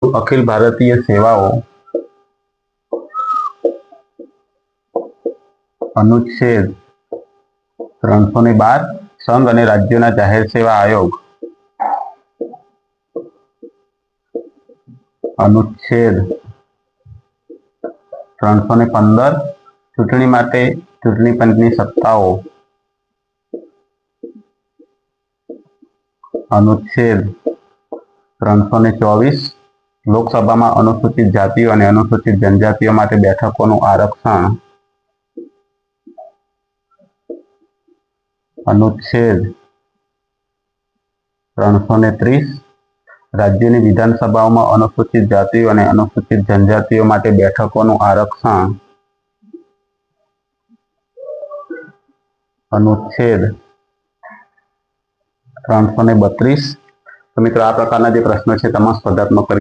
अखिल भारतीय सेवाओं अनुच्छेद 312 संघ અને રાજ્યોના જાહેર સેવા આયોગ अनुच्छेद 315 ચૂંટણી માટે ચૂંટણી પંચની સત્તાઓ अनुच्छेद 324 લોકસભામાં અનુસૂચિત જાતિઓ અને અનુસૂચિત જનજાતિઓ માટે બેઠકોનું આરક્ષણ अनुच्छेद 330 રાજ્યની વિધાનસભાઓમાં અનુસૂચિત જાતિઓ અને અનુસૂચિત જનજાતિઓ માટે બેઠકોનું આરક્ષણ अनुच्छेद 332 तो मित्रों आ प्रकारना जे प्रश्नों है तमाम स्पर्धात्मक